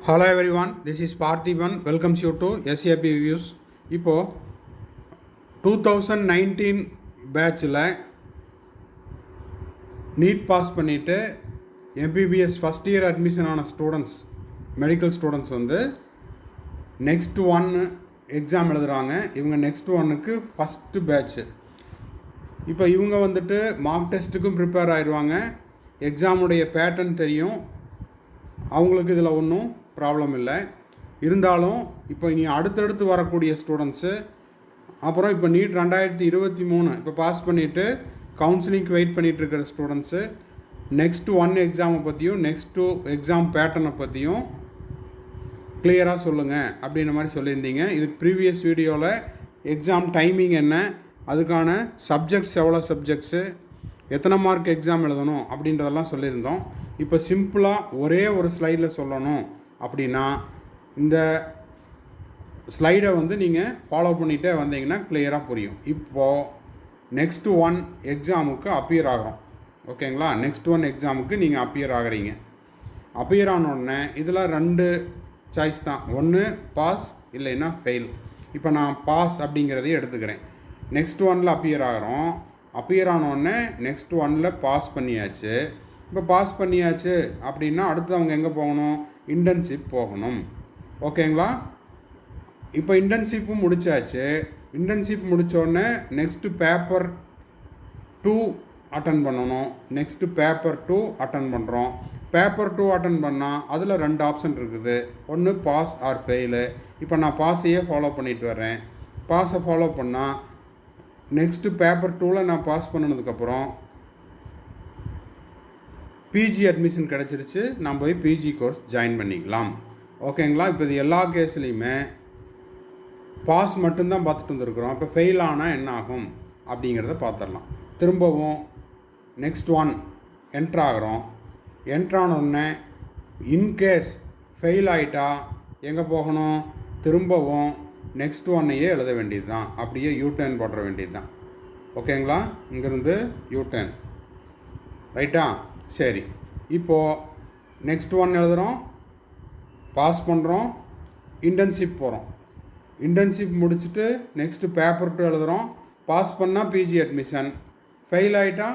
Hello everyone, this is Parthiban. Welcomes you to SAP Reviews. இப்போ 2019 பேட்சில் NEET pass பண்ணிவிட்டு MBBS first year admission ஆன students medical students வந்து next one exam எழுதுகிறாங்க. இவங்க next ஒன்னுக்கு ஃபஸ்ட்டு பேட்ச்சு. இப்போ இவங்க வந்துட்டு மார்க் டெஸ்ட்டுக்கும் ப்ரிப்பேர் ஆயிடுவாங்க. எக்ஸாமுடைய பேட்டர்ன் தெரியும். அவங்களுக்கு இதில் ஒன்றும் ப்ராப்ளம் இல்லை. இருந்தாலும் இப்போ இனி அடுத்தடுத்து வரக்கூடிய ஸ்டூடெண்ட்ஸு, அப்புறம் இப்போ நீட் 2023 இப்போ பாஸ் பண்ணிவிட்டு கவுன்சிலிங்க்கு வெயிட் பண்ணிகிட்ருக்கிற ஸ்டூடெண்ட்ஸு நெக்ஸ்ட்டு ஒன் எக்ஸாமை பற்றியும் நெக்ஸ்ட்டு எக்ஸாம் பேட்டர்னை பற்றியும் கிளியராக சொல்லுங்கள் அப்படின்ற மாதிரி சொல்லியிருந்தீங்க. இதுக்கு ப்ரீவியஸ் வீடியோவில் எக்ஸாம் டைமிங் என்ன, அதுக்கான சப்ஜெக்ட்ஸ் எவ்வளோ சப்ஜெக்ட்ஸு, எத்தனை மார்க் எக்ஸாம் எழுதணும் அப்படின்றதெல்லாம் சொல்லியிருந்தோம். இப்போ சிம்பிளாக ஒரே ஒரு ஸ்லைடில் சொல்லணும் அப்படின்னா இந்த ஸ்லைடை வந்து நீங்கள் ஃபாலோ பண்ணிகிட்டே வந்தீங்கன்னா கிளியராக புரியும். இப்போது நெக்ஸ்ட்டு ஒன் எக்ஸாமுக்கு அப்பியர் ஆகிறோம். ஓகேங்களா? நெக்ஸ்ட் ஒன் எக்ஸாமுக்கு நீங்கள் அப்பியர் ஆகிறீங்க. அப்பியர் ஆனோடனே இதில் 2 சாய்ஸ் தான். ஒன்று பாஸ், இல்லைன்னா ஃபெயில். இப்போ நான் பாஸ் அப்படிங்கிறதையும் எடுத்துக்கிறேன். நெக்ஸ்ட் ஒனில் அப்பியர் ஆகிறோம். அப்பியர் ஆனோடனே நெக்ஸ்ட் ஒனில் பாஸ் பண்ணியாச்சு. இப்போ பாஸ் பண்ணியாச்சு அப்படின்னா அடுத்து அவங்க எங்கே போகணும்? இன்டர்ன்ஷிப் போகணும். ஓகேங்களா? இப்போ இன்டர்ன்ஷிப்பும் முடித்தாச்சு. இன்டர்ன்ஷிப் முடித்தோடனே நெக்ஸ்ட்டு பேப்பர் 2 அட்டன் பண்ணணும். நெக்ஸ்ட்டு பேப்பர் 2 அட்டன் பண்ணுறோம். பேப்பர் 2 அட்டன் பண்ணால் அதில் 2 ஆப்ஷன் இருக்குது. ஒன்று பாஸ் ஆர் ஃபெயிலு. இப்போ நான் பாஸையே ஃபாலோ பண்ணிட்டு வரேன். பாஸை ஃபாலோ பண்ணால் நெக்ஸ்ட்டு பேப்பர் 2ல் நான் பாஸ் பண்ணினதுக்கப்புறம் பிஜி அட்மிஷன் கிடச்சிருச்சு. நான் போய் பிஜி கோர்ஸ் ஜாயின் பண்ணிக்கலாம். ஓகேங்களா? இப்போ இது எல்லா கேஸ்லேயுமே பாஸ் மட்டும்தான் பார்த்துட்டு வந்துருக்குறோம். இப்போ ஃபெயில் ஆனால் என்ன ஆகும் அப்படிங்கிறத பார்த்துடலாம். திரும்பவும் நெக்ஸ்ட் ஒன் என்ட்ரு ஆகிறோம். என்ட்ரானோடனே இன்கேஸ் ஃபெயில் ஆகிட்டா எங்கே போகணும்? திரும்பவும் நெக்ஸ்ட் ஒன்னையே எழுத வேண்டியது தான். அப்படியே யூடர்ன் போடுற வேண்டியது தான். ஓகேங்களா? இங்கேருந்து யூடர்ன் ரைட்டா? சரி, இப்போது நெக்ஸ்ட் ஒன் எழுதுகிறோம், பாஸ் பண்ணுறோம், இன்டர்ன்ஷிப் போகிறோம். இன்டர்ன்ஷிப் முடிச்சுட்டு நெக்ஸ்ட்டு பேப்பர் 2 எழுதுகிறோம். பாஸ் பண்ணால் பிஜி அட்மிஷன், ஃபெயில் ஆகிட்டா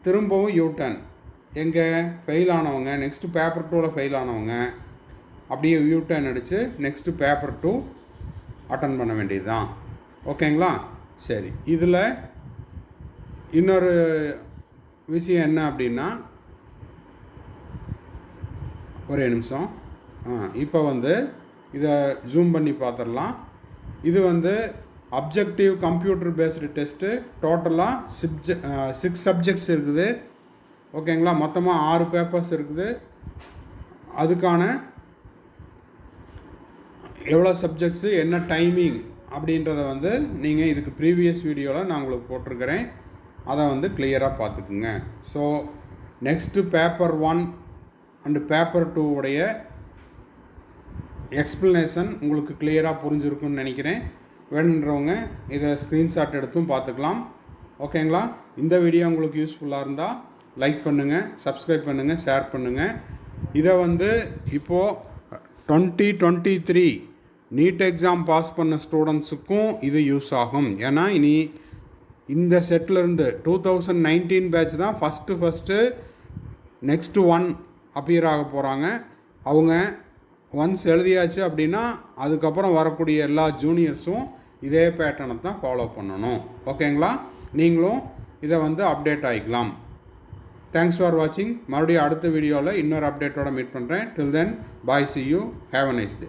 திரும்பவும் யூடர்ன். எங்கே ஃபெயில் ஆனவங்க நெக்ஸ்ட்டு பேப்பர் 2ல் ஃபெயில் ஆனவங்க அப்படியே யூடர்ன் அடித்து நெக்ஸ்ட்டு பேப்பர் 2 அட்டன் பண்ண வேண்டியது தான். ஓகேங்களா? சரி, இதில் இன்னொரு விஷயம் என்ன அப்படின்னா, ஒரே நிமிஷம். இப்போ வந்து இதை ஜூம் பண்ணி பார்த்துடலாம். இது வந்து அப்ஜெக்டிவ் கம்ப்யூட்டர் பேஸ்டு டெஸ்ட்டு. டோட்டலாக 6 சப்ஜெக்ட்ஸ் இருக்குது. ஓகேங்களா? மொத்தமாக 6 பேப்பர்ஸ் இருக்குது. அதுக்கான எவ்வளோ சப்ஜெக்ட்ஸு, என்ன டைமிங் அப்படின்றத வந்து நீங்கள் இதுக்கு ப்ரீவியஸ் வீடியோவில் நான் உங்களுக்கு போட்டிருக்கிறேன். அதை வந்து கிளியராக பார்த்துக்குங்க. So next paper 1 and paper 2 உடைய எக்ஸ்ப்ளனேஷன் உங்களுக்கு கிளியராக புரிஞ்சிருக்குன்னு நினைக்கிறேன். வேணுன்றவங்க இதை ஸ்க்ரீன்ஷாட் எடுத்தும் பார்த்துக்கலாம். ஓகேங்களா? இந்த வீடியோ உங்களுக்கு யூஸ்ஃபுல்லாக இருந்தால் லைக் பண்ணுங்கள், சப்ஸ்கிரைப் பண்ணுங்கள், ஷேர் பண்ணுங்கள். இதை வந்து இப்போது 2023 நீட் எக்ஸாம் பாஸ் பண்ண ஸ்டூடெண்ட்ஸுக்கும் இது யூஸ் ஆகும். ஏன்னா இனி இந்த செட்டிலேருந்து 2019 பேட்ச் தான் ஃபஸ்ட்டு நெக்ஸ்ட்டு ஒன் அப்பியர் ஆக போகிறாங்க. அவங்க ஒன்ஸ் எழுதியாச்சு அப்படின்னா அதுக்கப்புறம் வரக்கூடிய எல்லா ஜூனியர்ஸும் இதே பேட்டர்னை தான் ஃபாலோ பண்ணணும். ஓகேங்களா? நீங்களும் இதை வந்து அப்டேட் ஆகிக்கலாம். தேங்க்ஸ் ஃபார் வாட்சிங். மறுபடியும் அடுத்த வீடியோவில் இன்னொரு அப்டேட்டோட மீட் பண்ணுறேன். Till then bye, see you, have a nice day.